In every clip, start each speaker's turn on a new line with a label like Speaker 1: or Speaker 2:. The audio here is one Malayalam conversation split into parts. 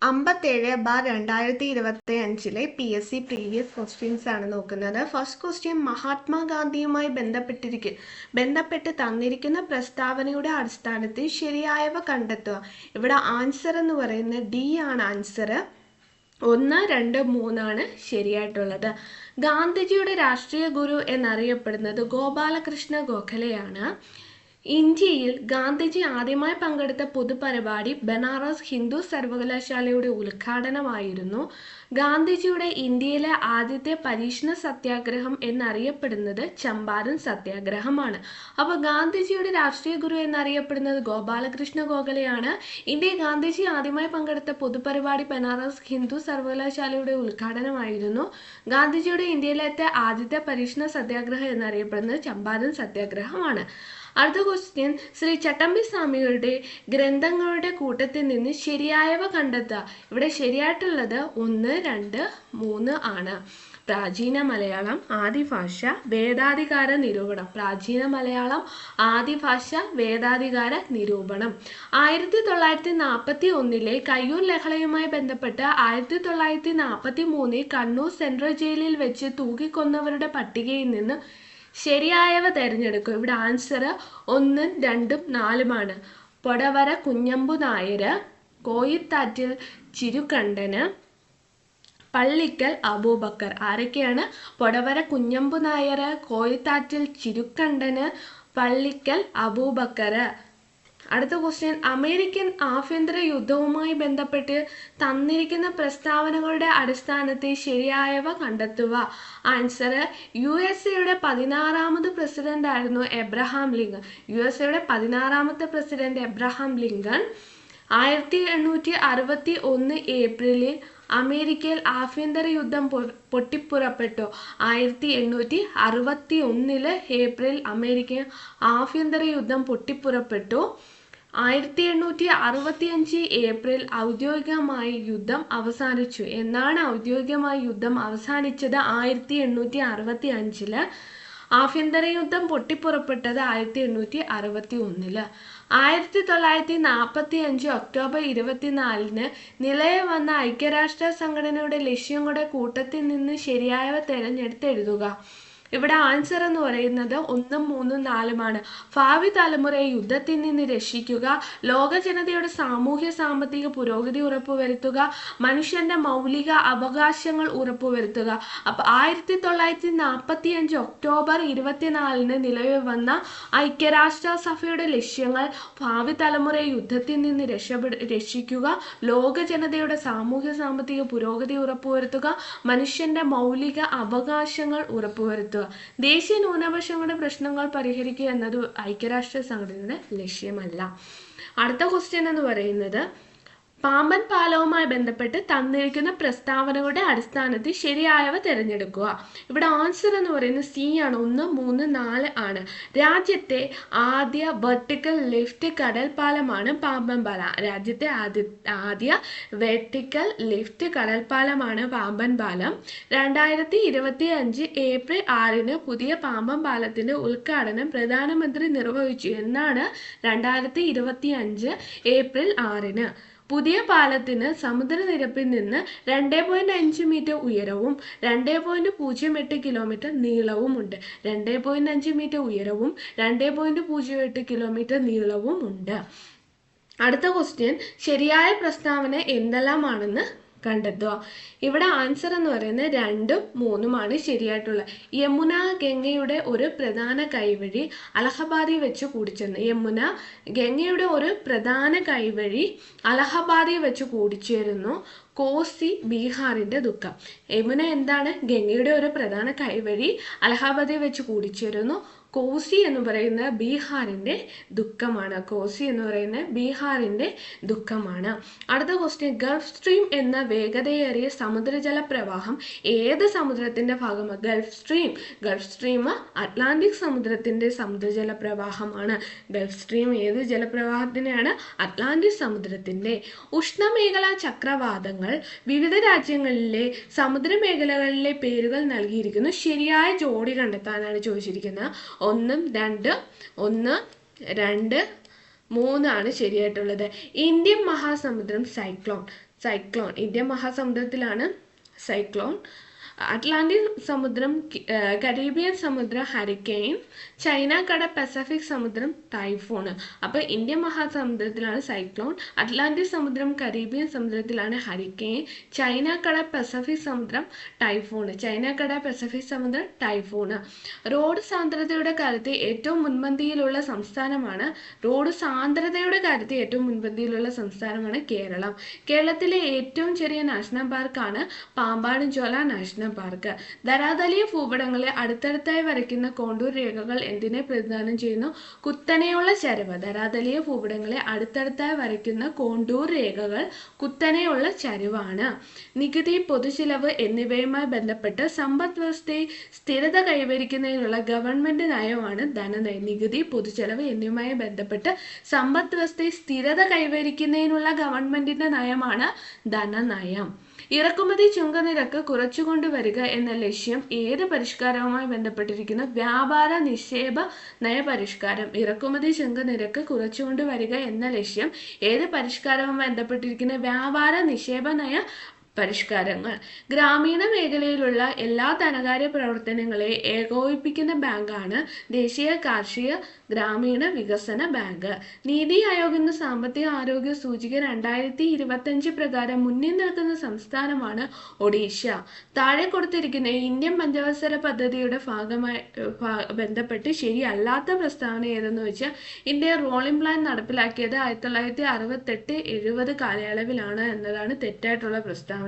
Speaker 1: 57/2025 PSC പ്രീവിയസ് ക്വസ്റ്റ്യൻസ് ആണ് നോക്കുന്നത്. ഫസ്റ്റ് ക്വസ്റ്റ്യൻ മഹാത്മാഗാന്ധിയുമായി ബന്ധപ്പെട്ട് തന്നിരിക്കുന്ന പ്രസ്താവനയുടെ അടിസ്ഥാനത്തിൽ ശരിയായവ കണ്ടെത്തുക. ഇവിടെ ആൻസർ എന്ന് പറയുന്നത് ഡി ആണ് ആൻസർ. 1, 2, 3 ശരിയായിട്ടുള്ളത്. ഗാന്ധിജിയുടെ രാഷ്ട്രീയ ഗുരു എന്നറിയപ്പെടുന്നത് ഗോപാലകൃഷ്ണ ഗോഖലെയാണ്. ഇന്ത്യയിൽ ഗാന്ധിജി ആദ്യമായി പങ്കെടുത്ത പൊതുപരിപാടി ബനാറസ് ഹിന്ദു സർവകലാശാലയുടെ ഉദ്ഘാടനമായിരുന്നു. ഗാന്ധിജിയുടെ ഇന്ത്യയിലെ ആദ്യത്തെ പരീക്ഷണ സത്യാഗ്രഹം എന്നറിയപ്പെടുന്നത് ചമ്പാരൻ സത്യാഗ്രഹമാണ്. അപ്പോൾ ഗാന്ധിജിയുടെ രാഷ്ട്രീയ ഗുരു എന്നറിയപ്പെടുന്നത് ഗോപാലകൃഷ്ണ ഗോഖലെയാണ്. ഇന്ത്യയിൽ ഗാന്ധിജി ആദ്യമായി പങ്കെടുത്ത പൊതുപരിപാടി ബനാറസ് ഹിന്ദു സർവകലാശാലയുടെ ഉദ്ഘാടനമായിരുന്നു. ഗാന്ധിജിയുടെ ഇന്ത്യയിലത്തെ ആദ്യത്തെ പരീക്ഷണ സത്യാഗ്രഹം എന്നറിയപ്പെടുന്നത് ചമ്പാരൻ സത്യാഗ്രഹമാണ്. അടുത്ത ക്വസ്റ്റ്യൻ, ശ്രീ ചട്ടമ്പി സ്വാമികളുടെ ഗ്രന്ഥങ്ങളുടെ കൂട്ടത്തിൽ നിന്ന് ശരിയായവ കണ്ടെത്തുക. ഇവിടെ ശരിയായിട്ടുള്ളത് 1, 2, 3 ആണ്. പ്രാചീന മലയാളം, ആദിഭാഷ, വേദാധികാര നിരൂപണം. പ്രാചീന മലയാളം, ആദിഭാഷ, വേദാധികാര നിരൂപണം. 1941 കയ്യൂർ ലഹളയുമായി ബന്ധപ്പെട്ട് 1943 കണ്ണൂർ സെൻട്രൽ ജയിലിൽ വെച്ച് തൂക്കിക്കൊന്നവരുടെ പട്ടികയിൽ നിന്ന് ശരിയായവ തിരഞ്ഞെടുക്കും. ഇവിടെ ആൻസർ 1, 2, 4 പൊടവര കുഞ്ഞമ്പു നായർ, കോയിത്താറ്റിൽ ചിരുകണ്ഠന്, പള്ളിക്കൽ അബൂബക്കർ. ആരൊക്കെയാണ്? പൊടവര കുഞ്ഞമ്പു നായർ, കോയിത്താറ്റിൽ ചിരുകണ്ഠന്, പള്ളിക്കൽ അബൂബക്കർ. അടുത്ത ക്വസ്റ്റ്യൻ, അമേരിക്കൻ ആഭ്യന്തര യുദ്ധവുമായി ബന്ധപ്പെട്ട് തന്നിരിക്കുന്ന പ്രസ്താവനകളുടെ അടിസ്ഥാനത്തിൽ ശരിയായവ കണ്ടെത്തുക. ആൻസർ USA 16ാമത് പ്രസിഡന്റ് ആയിരുന്നു എബ്രഹാം ലിങ്കൺ. USA 16ാമത്തെ പ്രസിഡന്റ് എബ്രഹാം ലിങ്കൺ 1861 ഏപ്രിലിൽ അമേരിക്കയിൽ ആഭ്യന്തര യുദ്ധം പൊട്ടിപ്പുറപ്പെട്ടു. 1861 ഏപ്രിൽ അമേരിക്കയിൽ ആഭ്യന്തര യുദ്ധം പൊട്ടിപ്പുറപ്പെട്ടു. 1865 ഏപ്രിൽ ഔദ്യോഗികമായി യുദ്ധം അവസാനിച്ചു. എന്നാണ് ഔദ്യോഗികമായി യുദ്ധം അവസാനിച്ചത്? 1865. ആഭ്യന്തര യുദ്ധം പൊട്ടിപ്പുറപ്പെട്ടത് 1861. 1945 ഒക്ടോബർ 24 നിലവിൽ വന്ന ഐക്യരാഷ്ട്ര സംഘടനയുടെ ലക്ഷ്യങ്ങളുടെ കൂട്ടത്തിൽ നിന്ന് ശരിയായവ തിരഞ്ഞെടുത്തെഴുതുക. ഇവിടെ ആൻസർ എന്ന് പറയുന്നത് 1, 3, 4 ഭാവി തലമുറയെ യുദ്ധത്തിൽ നിന്ന് രക്ഷിക്കുക, ലോക ജനതയുടെ സാമൂഹ്യ സാമ്പത്തിക പുരോഗതി ഉറപ്പുവരുത്തുക, മനുഷ്യന്റെ മൗലിക അവകാശങ്ങൾ ഉറപ്പുവരുത്തുക. അപ്പോൾ 1945 ഒക്ടോബർ 24 നിലവിൽ വന്ന ഐക്യരാഷ്ട്ര സഭയുടെ ലക്ഷ്യങ്ങൾ ഭാവി തലമുറയെ യുദ്ധത്തിൽ നിന്ന് രക്ഷിക്കുക, ലോക ജനതയുടെ സാമൂഹ്യ സാമ്പത്തിക പുരോഗതി ഉറപ്പുവരുത്തുക, മനുഷ്യന്റെ മൗലിക അവകാശങ്ങൾ ഉറപ്പുവരുത്തുക. ദേശീയ ന്യൂനപക്ഷങ്ങളുടെ പ്രശ്നങ്ങൾ പരിഹരിക്കുക എന്നത് ഐക്യരാഷ്ട്ര സംഘടനയുടെ ലക്ഷ്യമല്ല. അടുത്ത ക്വസ്റ്റ്യൻ എന്ന് പറയുന്നത്, പാമ്പൻ പാലവുമായി ബന്ധപ്പെട്ട് തന്നിരിക്കുന്ന പ്രസ്താവനകളുടെ അടിസ്ഥാനത്തിൽ ശരിയായവ തിരഞ്ഞെടുക്കുക. ഇവിടെ ആൻസർ എന്ന് പറയുന്നത് സി ആണ്. 1, 3, 4 രാജ്യത്തെ ആദ്യ വെർട്ടിക്കൽ ലിഫ്റ്റ് കടൽപ്പാലമാണ് പാമ്പൻ പാലം. രാജ്യത്തെ ആദ്യ വെർട്ടിക്കൽ ലിഫ്റ്റ് കടൽപ്പാലമാണ് പാമ്പൻ പാലം. 2025 ഏപ്രിൽ 6 പുതിയ പാമ്പൻ പാലത്തിന്റെ ഉദ്ഘാടനം പ്രധാനമന്ത്രി നിർവഹിച്ചു. എന്നാണ് 2025 ഏപ്രിൽ 6. പുതിയ പാലത്തിന് സമുദ്രനിരപ്പിൽ നിന്ന് 2.5 മീറ്റർ ഉയരവും 2.08 കിലോമീറ്റർ നീളവുമുണ്ട്. 2.5 മീറ്റർ ഉയരവും 2.08 കിലോമീറ്റർ നീളവും ഉണ്ട്. അടുത്ത ക്വസ്റ്റ്യൻ, ശരിയായ പ്രസ്താവന എന്തെല്ലാമാണെന്ന് കണ്ടെത്തുക. ഇവിടെ ആൻസർ എന്ന് പറയുന്നത് 2, 3 ശരിയായിട്ടുള്ള. യമുന ഗംഗയുടെ ഒരു പ്രധാന കൈവഴി അലഹബാദിൽ വെച്ച് കൂടിച്ചേർന്നു. യമുന ഗംഗയുടെ ഒരു പ്രധാന കൈവഴി അലഹബാദിൽ വെച്ച് കൂടിച്ചേരുന്നു. കോസി ബീഹാറിന്റെ ദുഃഖം. യമുന എന്താണ്? ഗംഗയുടെ ഒരു പ്രധാന കൈവഴി അലഹബാദിൽ വെച്ച് കൂടിച്ചേരുന്നു. കോസി എന്ന് പറയുന്ന ബീഹാറിന്റെ ദുഃഖമാണ്. കോസി എന്ന് പറയുന്ന ബീഹാറിന്റെ ദുഃഖമാണ്. അടുത്ത ക്വസ്റ്റ്യൻ, ഗൾഫ് സ്ട്രീം എന്ന വേഗതയേറിയ സമുദ്രജല പ്രവാഹം ഏത് സമുദ്രത്തിന്റെ ഭാഗമാണ്? ഗൾഫ് സ്ട്രീം അറ്റ്ലാന്റിക് സമുദ്രത്തിന്റെ സമുദ്രജല പ്രവാഹമാണ്. ഗൾഫ് സ്ട്രീം ഏത് ജലപ്രവാഹത്തിനെയാണ്? അറ്റ്ലാന്റിക് സമുദ്രത്തിന്റെ. ഉഷ്ണമേഖലാ ചക്രവാതങ്ങൾ വിവിധ രാജ്യങ്ങളിലെ സമുദ്രമേഖലകളിലെ പേരുകൾ നൽകിയിരിക്കുന്നു. ശരിയായ ജോഡി കണ്ടെത്താനാണ് ചോദിച്ചിരിക്കുന്നത്. 1, 2, 1, 2, 3 ശരിയായിട്ടുള്ളത്. ഇന്ത്യൻ മഹാസമുദ്രം സൈക്ലോൺ. സൈക്ലോൺ. ഇന്ത്യൻ മഹാസമുദ്രത്തിലാണ് സൈക്ലോൺ. അറ്റ്ലാന്റിക് സമുദ്രം, കരീബിയൻ സമുദ്രം ഹരിക്കെയിൻ, ചൈനക്കട പസഫിക് സമുദ്രം ടൈഫൂൺ. അപ്പോൾ ഇന്ത്യൻ മഹാസമുദ്രത്തിലാണ് സൈക്ലോൺ, അറ്റ്ലാന്റിക് സമുദ്രം കരീബിയൻ സമുദ്രത്തിലാണ് ഹരിക്കെയിൻ, ചൈനക്കട പസഫിക് സമുദ്രം ടൈഫൂൺ. ചൈനക്കട പസഫിക് സമുദ്രം ടൈഫൂൺ. റോഡ് സാന്ദ്രതയുടെ കാര്യത്തിൽ ഏറ്റവും മുൻപന്തിയിലുള്ള സംസ്ഥാനമാണ് കേരളം. കേരളത്തിലെ ഏറ്റവും ചെറിയ നാഷണൽ പാർക്കാണ് പാമ്പാടുംചോല നാഷണൽ പാർക്ക്. ധരാതലീയ ഭൂപടങ്ങളെ അടുത്തടുത്തായി വരയ്ക്കുന്ന കോണ്ടൂർ രേഖകൾ എന്തിനെ പ്രതിനിധാനം ചെയ്യുന്നു? കുത്തനെയുള്ള ചരിവ്. ധരാതലീയ ഭൂപടങ്ങളെ അടുത്തടുത്തായി വരയ്ക്കുന്ന കോണ്ടൂർ രേഖകൾ കുത്തനെയുള്ള ചരിവാണ്. നികുതി, പൊതുചിലവ് എന്നിവയുമായി ബന്ധപ്പെട്ട് സമ്പദ് വ്യവസ്ഥയെ സ്ഥിരത കൈവരിക്കുന്നതിനുള്ള ഗവൺമെന്റ് നയമാണ് ധനനയം. നികുതി, പൊതുചെലവ് എന്നിവയുമായി ബന്ധപ്പെട്ട് സമ്പദ് വ്യവസ്ഥയെ സ്ഥിരത കൈവരിക്കുന്നതിനുള്ള ഗവൺമെന്റിന്റെ നയമാണ് ധനനയം. ഇറക്കുമതി ചുങ്കനിരക്ക് കുറച്ചുകൊണ്ടുവരിക എന്ന ലക്ഷ്യം ഏത് പരിഷ്കാരവുമായി ബന്ധപ്പെട്ടിരിക്കുന്നു? വ്യാപാര നിക്ഷേപ നയപരിഷ്കാരം. ഇറക്കുമതി ചുങ്കനിരക്ക് കുറച്ചുകൊണ്ടുവരിക എന്ന ലക്ഷ്യം ഏത് പരിഷ്കാരവുമായി ബന്ധപ്പെട്ടിരിക്കുന്നു? വ്യാപാര നിക്ഷേപ നയ പരിഷ്കാരങ്ങൾ. ഗ്രാമീണ മേഖലയിലുള്ള എല്ലാ ധനകാര്യ പ്രവർത്തനങ്ങളെയും ഏകോപിപ്പിക്കുന്ന ബാങ്കാണ് ദേശീയ കാർഷിക ഗ്രാമീണ വികസന ബാങ്ക്. നീതി ആയോഗിന്റെ സാമ്പത്തിക ആരോഗ്യ സൂചിക 2025 പ്രകാരം മുന്നിൽ നിൽക്കുന്ന സംസ്ഥാനമാണ് ഒഡീഷ. താഴെ കൊടുത്തിരിക്കുന്ന ഇന്ത്യൻ പഞ്ചവത്സര പദ്ധതിയുടെ ഭാഗമായി ബന്ധപ്പെട്ട് ശരിയല്ലാത്ത പ്രസ്താവന ഏതെന്ന് വെച്ചാൽ ഇന്ത്യ റോളിംഗ് പ്ലാൻ നടപ്പിലാക്കിയത് 1968-70 കാലയളവിലാണ് എന്നതാണ് തെറ്റായിട്ടുള്ള പ്രസ്താവന.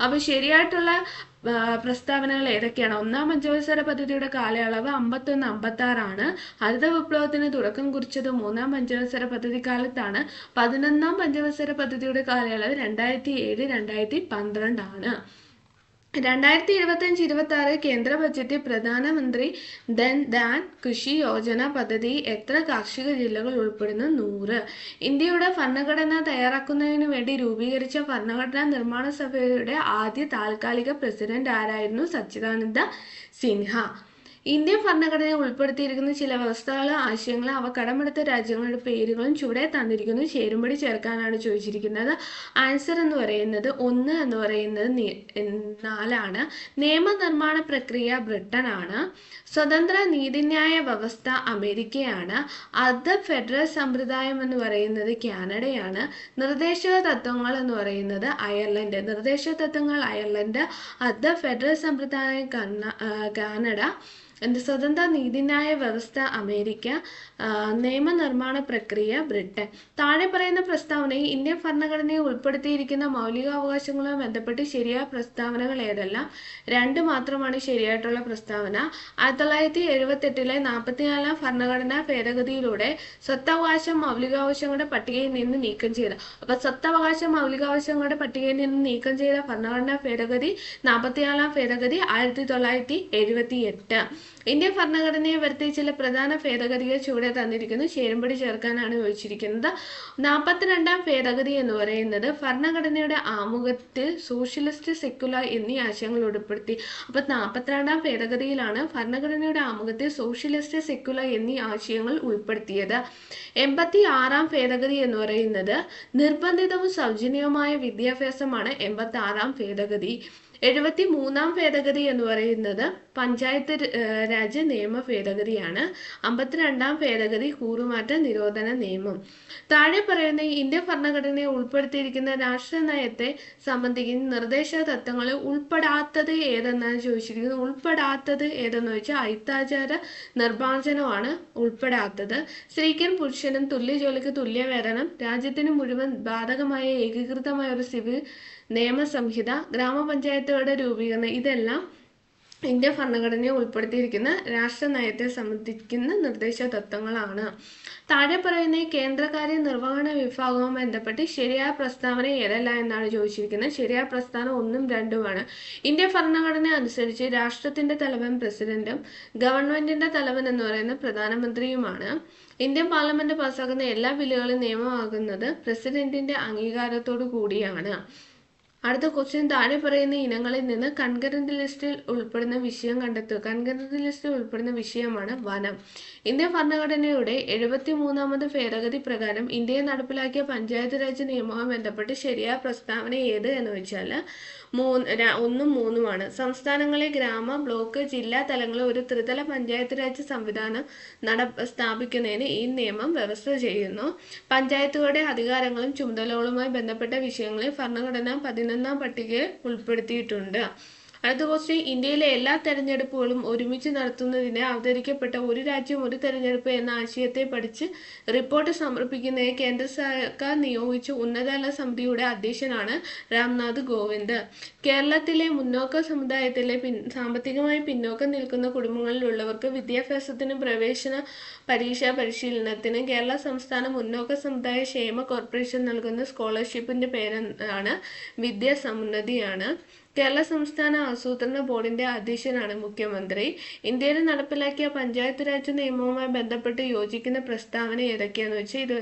Speaker 1: അപ്പോൾ ശരിയായിട്ടുള്ള പ്രസ്താവനകൾ ഏതൊക്കെയാണ്? ഒന്നാം പഞ്ചവത്സര പദ്ധതിയുടെ കാലയളവ് 51-56 ആണ്. ഹരിത വിപ്ലവത്തിന് തുടക്കം കുറിച്ചത് 3-ാം പഞ്ചവത്സര പദ്ധതി കാലത്താണ്. 11-ാം പഞ്ചവത്സര പദ്ധതിയുടെ കാലയളവ് 2007-2012 ആണ്. 2025-26 കേന്ദ്ര ബജറ്റിൽ പ്രധാനമന്ത്രി ധൻ കൃഷി യോജന പദ്ധതി എത്ര കാർഷിക ജില്ലകൾ ഉൾപ്പെടുന്നു? 100. ഇന്ത്യയുടെ ഭരണഘടന തയ്യാറാക്കുന്നതിന് വേണ്ടി രൂപീകരിച്ച ഭരണഘടനാ നിർമ്മാണ സഭയുടെ ആദ്യ താൽക്കാലിക പ്രസിഡന്റ് ആരായിരുന്നു? സച്ചിദാനന്ദ സിൻഹ. ഇന്ത്യൻ ഭരണഘടനയിൽ ഉൾപ്പെടുത്തിയിരിക്കുന്ന ചില വ്യവസ്ഥകളും ആശയങ്ങളും അവ കടമെടുത്ത രാജ്യങ്ങളുടെ പേരുകളും ചുവടെ തന്നിരിക്കുന്നു. ചേരുംപടി ചേർക്കാനാണ് ചോദിച്ചിരിക്കുന്നത്. ആൻസർ എന്ന് പറയുന്നത് 1 എന്ന് പറയുന്നത് 4 നിയമനിർമ്മാണ പ്രക്രിയ ബ്രിട്ടൻ ആണ്. സ്വതന്ത്ര നീതിന്യായ വ്യവസ്ഥ അമേരിക്കയാണ്. അർദ്ധ ഫെഡറൽ സമ്പ്രദായം എന്ന് പറയുന്നത് കാനഡയാണ്. നിർദ്ദേശക തത്വങ്ങൾ എന്ന് പറയുന്നത് അയർലൻഡ്. നിർദ്ദേശക തത്വങ്ങൾ അയർലൻഡ്, അർദ്ധ ഫെഡറൽ സമ്പ്രദായം കാനഡ, സ്വതന്ത്ര നീതിന്യായ വ്യവസ്ഥ അമേരിക്ക, നിയമനിർമ്മാണ പ്രക്രിയ ബ്രിട്ടൻ. താഴെ പറയുന്ന പ്രസ്താവനയിൽ ഇന്ത്യൻ ഭരണഘടനയിൽ ഉൾപ്പെടുത്തിയിരിക്കുന്ന മൗലികാവകാശങ്ങളുമായി ബന്ധപ്പെട്ട് ശരിയായ പ്രസ്താവനകൾ ഏതെല്ലാം? 2 മാത്രമാണ് ശരിയായിട്ടുള്ള പ്രസ്താവന. 1978-ലെ 44-ാം ഭരണഘടനാ ഭേദഗതിയിലൂടെ സ്വത്തവകാശം മൗലികാവകാശങ്ങളുടെ പട്ടികയിൽ നിന്ന് നീക്കം ചെയ്ത സ്വത്തവകാശം മൗലികാവകാശങ്ങളുടെ പട്ടികയിൽ നിന്ന് നീക്കം ചെയ്ത ഭരണഘടനാ ഭേദഗതി 44-ാം ഭേദഗതി 1978. ഇന്ത്യൻ ഭരണഘടനയെ വരുത്തിയ ചില പ്രധാന ഭേദഗതികൾ ചുവടെ തന്നിരിക്കുന്നു. ചേരുംപടി ചേർക്കാനാണ് ചോദിച്ചിരിക്കുന്നത്. 42-ാം ഭേദഗതി എന്ന് പറയുന്നത് ഭരണഘടനയുടെ ആമുഖത്തിൽ സോഷ്യലിസ്റ്റ്, സെക്കുലർ എന്നീ ആശയങ്ങൾ ഉൾപ്പെടുത്തി. അപ്പോൾ 42-ാം ഭേദഗതിയിലാണ് ഭരണഘടനയുടെ ആമുഖത്തിൽ സോഷ്യലിസ്റ്റ്, സെക്കുലർ എന്നീ ആശയങ്ങൾ ഉൾപ്പെടുത്തിയത്. 86-ാം ഭേദഗതി എന്ന് പറയുന്നത് നിർബന്ധിതവും സൗജന്യവുമായ വിദ്യാഭ്യാസമാണ് 86-ാം ഭേദഗതി. 73-ാം ഭേദഗതി എന്ന് പറയുന്നത് പഞ്ചായത്ത് രാജ് നിയമ ഭേദഗതിയാണ്. 52-ാം ഭേദഗതി കൂറുമാറ്റ നിരോധന നിയമം. താഴെ പറയുന്ന ഇന്ത്യൻ ഭരണഘടനയെ ഉൾപ്പെടുത്തിയിരിക്കുന്ന രാഷ്ട്ര നയത്തെ സംബന്ധിക്കുന്ന നിർദ്ദേശക തത്വങ്ങളിൽ ഉൾപ്പെടാത്തത് ഏതെന്നാണ് ചോദിച്ചിരിക്കുന്നത്. ഉൾപ്പെടാത്തത് ഏതെന്ന് വെച്ചാൽ അയിത്താചാര നിർമ്മാർജ്ജനമാണ് ഉൾപ്പെടാത്തത്. സ്ത്രീക്കും പുരുഷനും തുല്യ ജോലിക്ക് തുല്യ വേതനം, രാജ്യത്തിന് മുഴുവൻ ബാധകമായ ഏകീകൃതമായ ഒരു സിവിൽ നിയമസംഹിത, ഗ്രാമപഞ്ചായത്തുകളുടെ രൂപീകരണം, ഇതെല്ലാം ഇന്ത്യൻ ഭരണഘടനയെ ഉൾപ്പെടുത്തിയിരിക്കുന്ന രാഷ്ട്ര നയത്തെ സംബന്ധിക്കുന്ന നിർദ്ദേശ തത്വങ്ങളാണ്. താഴെ പറയുന്ന കേന്ദ്രകാര്യ നിർവഹണ വിഭാഗവുമായി ബന്ധപ്പെട്ട് ശരിയായ പ്രസ്താവന ഏതല്ല എന്നാണ് ചോദിച്ചിരിക്കുന്നത്. ശരിയായ പ്രസ്താവന 1ഉം 2ഉമാണ്. ഇന്ത്യൻ ഭരണഘടന അനുസരിച്ച് രാഷ്ട്രത്തിന്റെ തലവൻ പ്രസിഡന്റും ഗവൺമെന്റിന്റെ തലവൻ എന്ന് പറയുന്നത് പ്രധാനമന്ത്രിയുമാണ്. ഇന്ത്യൻ പാർലമെന്റ് പാസ്സാക്കുന്ന എല്ലാ ബില്ലുകളും നിയമമാകുന്നത് പ്രസിഡന്റിന്റെ അംഗീകാരത്തോടു കൂടിയാണ്. അടുത്ത ക്വസ്റ്റ്യൻ താഴെ പറയുന്ന ഇനങ്ങളിൽ നിന്ന് കൺകറന്റ് ലിസ്റ്റിൽ ഉൾപ്പെടുന്ന വിഷയം കണ്ടെത്തുക. കൺകറന്റ് ലിസ്റ്റിൽ ഉൾപ്പെടുന്ന വിഷയമാണ് വനം. ഇന്ത്യൻ ഭരണഘടനയുടെ 73ാമത് ഭേദഗതി പ്രകാരം ഇന്ത്യയിൽ നടപ്പിലാക്കിയ പഞ്ചായത്ത് രാജ് നിയമവുമായി ബന്ധപ്പെട്ട് ശരിയായ പ്രസ്താവന ഏത് എന്ന് വെച്ചാൽ 1ഉം 3ഉമാണ്. സംസ്ഥാനങ്ങളെ ഗ്രാമ, ബ്ലോക്ക്, ജില്ലാ തലങ്ങളിൽ ഒരു ത്രിതല പഞ്ചായത്ത് രാജ് സംവിധാനം സ്ഥാപിക്കുന്നതിന് ഈ നിയമം വ്യവസ്ഥ ചെയ്യുന്നു. പഞ്ചായത്തുകളുടെ അധികാരങ്ങളും ചുമതലകളുമായി ബന്ധപ്പെട്ട വിഷയങ്ങളിൽ ഭരണഘടന 11ാം പട്ടികയിൽ ഉൾപ്പെടുത്തിയിട്ടുണ്ട്. അടുത്ത ക്വസ്റ്റ്യൻ ഇന്ത്യയിലെ എല്ലാ തെരഞ്ഞെടുപ്പുകളും ഒരുമിച്ച് നടത്തുന്നതിന് അവതരിക്കപ്പെട്ട ഒരു രാജ്യം ഒരു തെരഞ്ഞെടുപ്പ് എന്ന ആശയത്തെ പഠിച്ച് റിപ്പോർട്ട് സമർപ്പിക്കുന്നതിന് കേന്ദ്ര സർക്കാർ നിയോഗിച്ച ഉന്നതതല സമിതിയുടെ അധ്യക്ഷനാണ് രാംനാഥ് കോവിന്ദ്. കേരളത്തിലെ മുന്നോക്ക സമുദായത്തിലെ സാമ്പത്തികമായി പിന്നോക്കം നിൽക്കുന്ന കുടുംബങ്ങളിലുള്ളവർക്ക് വിദ്യാഭ്യാസത്തിനും പ്രവേശന പരീക്ഷാ പരിശീലനത്തിന് കേരള സംസ്ഥാന മുന്നോക്ക സമുദായ ക്ഷേമ കോർപ്പറേഷൻ നൽകുന്ന സ്കോളർഷിപ്പിന്റെ പേരാണ് വിദ്യാസമുന്നതിയാണ്. കേരള സംസ്ഥാന ആസൂത്രണ ബോർഡിന്റെ അധ്യക്ഷനാണ് മുഖ്യമന്ത്രി. ഇന്ത്യയിൽ നടപ്പിലാക്കിയ പഞ്ചായത്ത് രാജ് നിയമവുമായി ബന്ധപ്പെട്ട് യോജിക്കുന്ന പ്രസ്താവന ഏതൊക്കെയാണെന്ന് വെച്ചാൽ ഇത്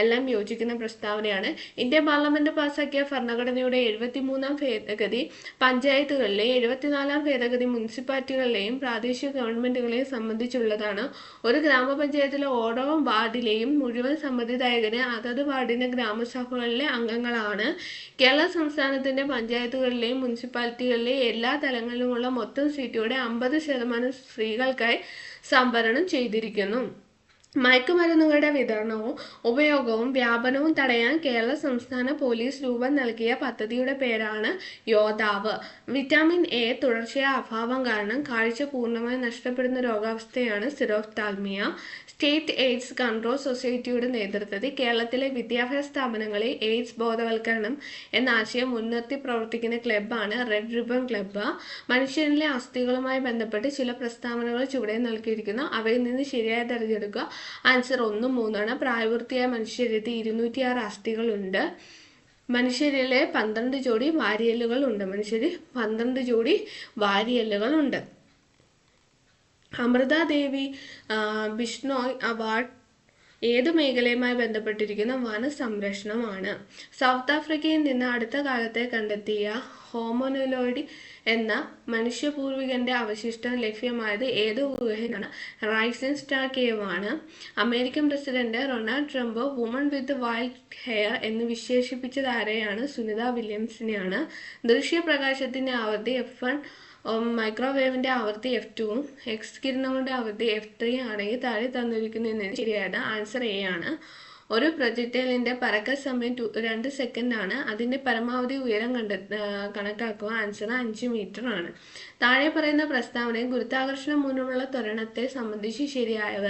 Speaker 1: എല്ലാം യോജിക്കുന്ന പ്രസ്താവനയാണ്. ഇന്ത്യ പാർലമെന്റ് പാസാക്കിയ ഭരണഘടനയുടെ 73ാം ഭേദഗതി പഞ്ചായത്തുകളിലെയും 74ാം ഭേദഗതി മുനിസിപ്പാലിറ്റികളിലെയും പ്രാദേശിക ഗവൺമെന്റുകളെയും സംബന്ധിച്ചുള്ളതാണ്. ഒരു ഗ്രാമപഞ്ചായത്തിലെ ഓരോ വാർഡിലെയും മുഴുവൻ സമ്മതിദായകന് അതത് വാർഡിന്റെ ഗ്രാമസഭകളിലെ അംഗങ്ങളാണ്. കേരള സംസ്ഥാനത്തിന്റെ പഞ്ചായത്തുകളിലെയും മുനിസിപ്പാലിറ്റികളിലെ എല്ലാ തലങ്ങളിലുമുള്ള മൊത്തം സീറ്റുകളുടെ 50% സ്ത്രീകൾക്കായി സംവരണം ചെയ്തിരിക്കുന്നു. മയക്കുമരുന്നുകളുടെ വിതരണവും ഉപയോഗവും വ്യാപനവും തടയാൻ കേരള സംസ്ഥാന പോലീസ് രൂപം നൽകിയ പദ്ധതിയുടെ പേരാണ് യോദ്ധാവ്. വിറ്റാമിൻ എ തുടർച്ചയായ അഭാവം കാരണം കാഴ്ച പൂർണ്ണമായി നഷ്ടപ്പെടുന്ന രോഗാവസ്ഥയാണ് സിറോഫ്താൽമിയ. സ്റ്റേറ്റ് എയ്ഡ്സ് കൺട്രോൾ സൊസൈറ്റിയുടെ നേതൃത്വത്തിൽ കേരളത്തിലെ വിദ്യാഭ്യാസ സ്ഥാപനങ്ങളിൽ എയ്ഡ്സ് ബോധവൽക്കരണം എന്ന ആശയം മുൻനിർത്തി പ്രവർത്തിക്കുന്ന ക്ലബ്ബാണ് റെഡ് റിബൺ ക്ലബ്ബ്. മനുഷ്യരിലെ അസ്ഥികളുമായി ബന്ധപ്പെട്ട് ചില പ്രസ്താവനകൾ ചുവടെ നൽകിയിരിക്കുന്നു. അവയിൽ നിന്ന് ശരിയായി തിരഞ്ഞെടുക്കുക. ആൻസർ 1ഉം 3ഉമാണ്. പ്രായപൂർത്തിയായ മനുഷ്യരിൽ 206 അസ്ഥികളുണ്ട്. മനുഷ്യരിലെ 12 ജോഡി വാരിയെല്ലുകൾ ഉണ്ട്. 12 ജോഡി വാരിയെല്ലുകൾ ഉണ്ട്. അമൃത ദേവി ബിഷ്ണോയ് അവാർഡ് ഏത് മേഖലയുമായി ബന്ധപ്പെട്ടിരിക്കുന്ന വനസംരക്ഷണമാണ്. സൗത്ത് ആഫ്രിക്കയിൽ നിന്ന് അടുത്ത കാലത്തെ കണ്ടെത്തിയ ഹോമോനിലോയിഡ് എന്ന മനുഷ്യപൂർവികന്റെ അവശിഷ്ടം ലഭ്യമായത് ഏത് ഗുഹയിലാണ്? റൈസിൻ സ്റ്റാർ കേവ് ആണ്. American president Ronald Trump woman with wild hair എന്ന് വിശേഷിപ്പിച്ചത് ആരെയാണ്? സുനിത വില്യംസിനെയാണ്. ദൃശ്യപ്രകാശത്തിന്റെ ആവൃത്തി F1, മൈക്രോവേവിന്റെ ആവൃത്തി F2ഉം എക്സ് കിരണങ്ങളുടെ ആവൃത്തി F3 ആണെങ്കിൽ താഴെ തന്നിരിക്കുന്നതിന് ശരിയായത് ആൻസർ എ ആണ്. ഒരു പ്രൊജക്ടൈലിന്റെ പറക്കൽ സമയം 2 സെക്കൻഡാണ്. അതിന്റെ പരമാവധി ഉയരം കണക്കാക്കുക. ആൻസർ 5 മീറ്റർ ആണ്. താഴെ പറയുന്ന പ്രസ്താവനയിൽ ഗുരുത്വാകർഷണം മൂലമുള്ള ത്വരണത്തെ സംബന്ധിച്ച് ശരിയായവ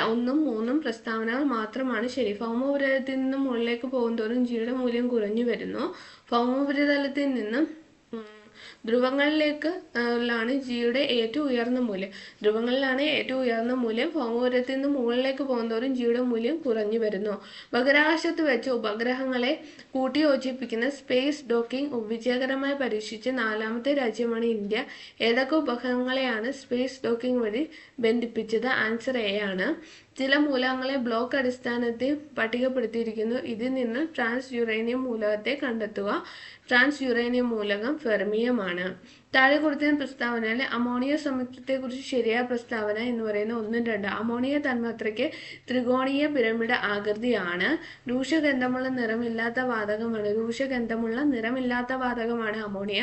Speaker 1: 1ഉം 3ഉം പ്രസ്താവനകൾ മാത്രമാണ് ശരി. ഭൗമോപരിതലത്തിൽ നിന്നും മുകളിലേക്ക് പോകുന്തോറും ജിയുടെ മൂല്യം കുറഞ്ഞു വരുന്നു. ഭൗമോപരിതലത്തിൽ നിന്നും ധ്രുവങ്ങളിലേക്ക് ാണ് ജിയുടെ ഏറ്റവും ഉയർന്ന മൂല്യം. ധ്രുവങ്ങളിലാണ് ഏറ്റവും ഉയർന്ന മൂല്യം. ഭൗമോപരിതലത്തിൽ നിന്ന് മുകളിലേക്ക് പോകുന്തോറും ജിയുടെ മൂല്യം കുറഞ്ഞു വരുന്നു. ബഹിരാകാശത്ത് വെച്ച് ഉപഗ്രഹങ്ങളെ കൂട്ടിയോജിപ്പിക്കുന്ന സ്പേസ് ഡോക്കിംഗ് വിജയകരമായി പരീക്ഷിച്ച 4ാമത്തെ രാജ്യമാണ് ഇന്ത്യ. ഏതൊക്കെ ഉപഗ്രഹങ്ങളെയാണ് സ്പേസ് ഡോക്കിംഗ് വഴി ബന്ധിപ്പിച്ചത്? ആൻസർ എ ആണ്. ചില മൂലകങ്ങളെ ബ്ലോക്ക് അടിസ്ഥാനത്തിൽ പട്ടികപ്പെടുത്തിയിരിക്കുന്നു. ഇതിൽ നിന്ന് ട്രാൻസ് യുറേനിയം മൂലകത്തെ കണ്ടെത്തുക. ട്രാൻസ് യുറേനിയം മൂലകം ഫെർമിയമാണ്. താഴെ കൊടുത്തിരുന്ന പ്രസ്താവനയിലെ അമോണിയ സംയുക്തത്തെക്കുറിച്ച് ശരിയായ പ്രസ്താവന എന്ന് പറയുന്ന 1ഉം 2. അമോണിയ തന്മാത്രയ്ക്ക് ത്രികോണീയ പിരമിഡ് ആകൃതിയാണ്. രൂക്ഷഗന്ധമുള്ള നിറമില്ലാത്ത വാതകമാണ് അമോണിയ.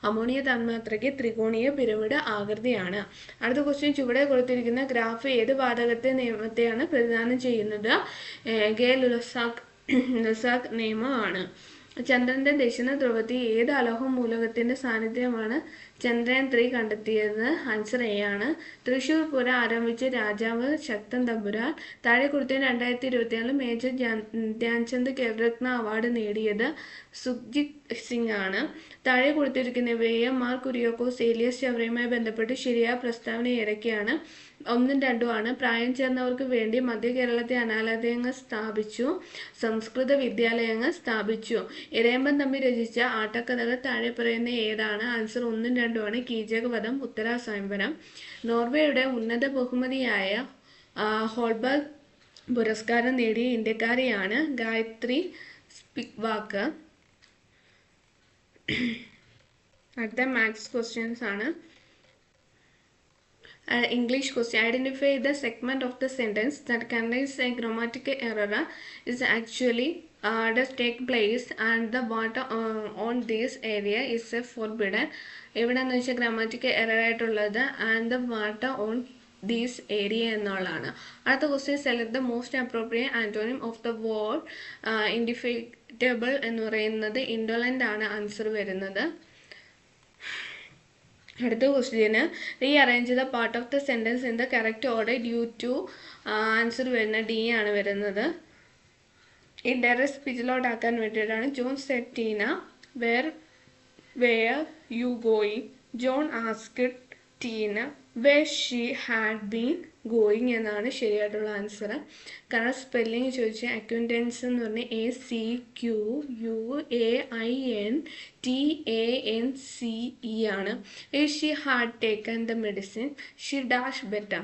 Speaker 1: അമോണിയ തന്മാത്രയ്ക്ക് ത്രികോണീയ പിരമിഡ് ആകൃതിയാണ്. അടുത്ത ക്വസ്റ്റ്യൻ ചുവടെ കൊടുത്തിരിക്കുന്ന ഗ്രാഫ് ഏത് വാതകത്തെ നിയമത്തെയാണ് പ്രതിനിധാനം ചെയ്യുന്നത്? ഗേ-ലുസാക് നിയമമാണ്. ചന്ദ്രന്റെ ദക്ഷിണ ധ്രുവത്തിൽ ഏത് അലോഹ മൂലകത്തിന്റെ സാന്നിധ്യമാണ് ചന്ദ്രയാൻ 3 കണ്ടെത്തിയത്? ആൻസർ എ ആണ്. തൃശൂർ പൂരം ആരംഭിച്ച രാജാവ് ശക്തൻ തമ്പുരാൻ. താഴെ കൊടുത്തതിന് 2024 മേജർ ധ്യാൻചന്ദ് ഖേൽരത്ന അവാർഡ് നേടിയത് സുഖ്ജിത് സിംഗ് ആണ്. താഴെ കൊടുത്തിരിക്കുന്ന മാർ കുര്യാക്കോസ് ഏലിയസ് ചവറയുമായി ബന്ധപ്പെട്ട് ശരിയായ പ്രസ്താവന ഏതൊക്കെയാണ്? 1ഉം 2ഉം ആണ്. പ്രായം ചേർന്നവർക്ക് വേണ്ടി മധ്യ കേരളത്തെ അനാഥാലയങ്ങൾ സ്ഥാപിച്ചു. സംസ്കൃത വിദ്യാലയങ്ങൾ സ്ഥാപിച്ചു. ഇരയമ്പൻ തമ്പി രചിച്ച ആട്ടക്കഥകൾ താഴെ പറയുന്ന ഏതാണ്? ആൻസർ 1ഉം 2ഉം ആണ്. കീചകവധം, ഉത്തര സ്വയംവരം. നോർവേയുടെ ഉന്നത ബഹുമതിയായ ഹോൾബർഗ് പുരസ്കാരം നേടിയ ഇന്ത്യക്കാരിയാണ് ഗായത്രി സ്പിവാക്ക്. അടുത്ത മാത്സ് ക്വസ്റ്റ്യൻസ് ആണ്. English question. Identify the segment of the sentence that contains a grammatical error is actually does take place and the water on this area is forbidden. എവിടെയെന്ന് വെച്ചാൽ ഗ്രാമാറ്റിക്കൽ എറർ ആയിട്ടുള്ളത് and the water on these area എന്നുള്ളതാണ്. അടുത്ത question select the most appropriate antonym of the word indefatigable എന്ന് പറയുന്നത് ഇൻഡോലൻ്റ് ആണ് ആൻസർ വരുന്നത്. അടുത്ത question rearrange the part of the sentence in the correct order due to answer വരുന്ന ഡി ആണ് വരുന്നത്. ഈ ഡയറക്റ്റ് സ്പീച്ചിലോട്ടാക്കാൻ വേണ്ടിയിട്ടാണ്. John said Tina where you going. John asked Tina where she had been going എന്നാണ് ശരിയായിട്ടുള്ള ആൻസർ. കാരണം സ്പെല്ലിങ് ചോദിച്ചാൽ അക്വിൻറ്റൻസ് എന്ന് പറഞ്ഞാൽ ACQUAINTANCE ആണ്. She had taken the medicine she dash better.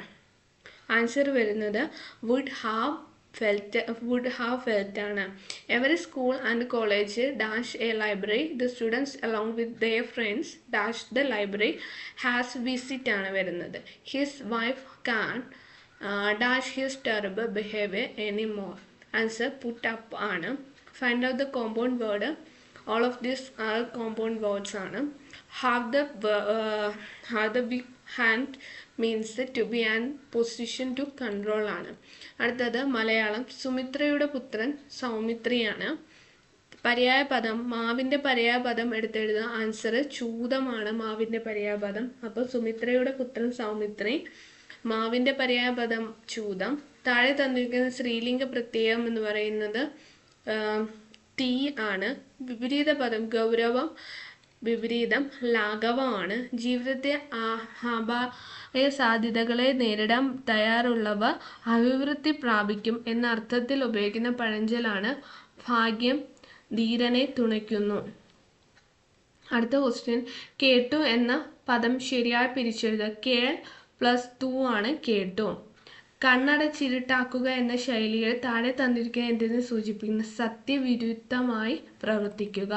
Speaker 1: Answer വരുന്നത് വുഡ് ഹാവ് ഫെൽറ്റ് ആണ്. Every school and college dash a library. The students along with their friends dash the library has visit ആണ് വരുന്നത്. His wife can dash his terrible behaviour any more. Answer put up ആണ്. Find out the compound word. All of this are compound words ആണ്. Have the big hand means to B and position to control ആണ്. അടുത്തത് മലയാളം. സുമിത്രയുടെ പുത്രൻ സൗമിത്രിയാണ്. പര്യായപദം മാവിൻ്റെ പര്യായപദം എടുത്തെഴുതുക. ആൻസർ ചൂതമാണ് മാവിൻ്റെ പര്യായപദം. അപ്പോൾ സുമിത്രയുടെ പുത്രൻ സൗമിത്രി, മാവിൻ്റെ പര്യായപദം ചൂതം. താഴെ തന്നിരിക്കുന്ന സ്ത്രീലിംഗ പ്രത്യയം എന്ന് പറയുന്നത് തീ ആണ്. വിപരീത പദം ഗൗരവം, വിപരീതം ലാഘവമാണ്. ജീവിതത്തെ അപായ സാധ്യതകളെ നേരിടാൻ തയ്യാറുള്ളവർ അഭിവൃദ്ധി പ്രാപിക്കും എന്ന അർത്ഥത്തിൽ ഉപയോഗിക്കുന്ന പഴഞ്ചൊല്ലാണ് ഭാഗ്യം ധീരനെ തുണയ്ക്കുന്നു. അടുത്ത ക്വസ്റ്റ്യൻ. കേട്ടു എന്ന പദം ശരിയായി പിരിച്ചെഴുതുക. കേൾ പ്ലസ് ടു ആണ് കേട്ടു. കണ്ണടച്ചിരുട്ടാക്കുക എന്ന ശൈലിയിൽ താഴെ തന്നിരിക്കുന്ന എന്തിനെ സൂചിപ്പിക്കുന്നു? സത്യവിരുദ്ധമായി പ്രവർത്തിക്കുക.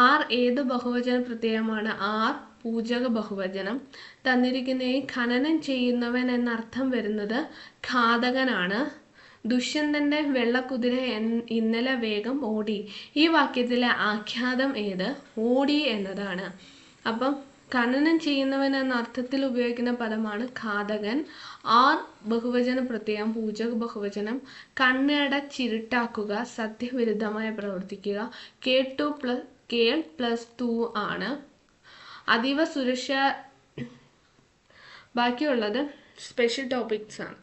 Speaker 1: ആർ ഏത് ബഹുവചന പ്രത്യയമാണ്? ആർ പൂജക ബഹുവചനം. തന്നിരിക്കുന്ന ഖനനം ചെയ്യുന്നവൻ എന്നർത്ഥം വരുന്നത് ഘാതകനാണ്. ദുഷ്യന്തന്റെ വെള്ളക്കുതിര ഇന്നലെ വേഗം ഓടി. ഈ വാക്യത്തിലെ ആഖ്യാതം ഏത്? ഓടി എന്നതാണ്. അപ്പം ഖനനം ചെയ്യുന്നവൻ എന്ന അർത്ഥത്തിൽ ഉപയോഗിക്കുന്ന പദമാണ് ഘാതകൻ. ആർ ബഹുവചന പ്രത്യയം പൂജക ബഹുവചനം. കണ്ണടച്ചിരുട്ടാക്കുക സത്യവിരുദ്ധമായി പ്രവർത്തിക്കുക. കേൾ പ്ലസ് ടു ആണ്. അതീവ സുരക്ഷ. ബാക്കിയുള്ളത് സ്പെഷ്യൽ ടോപ്പിക്സ് ആണ്.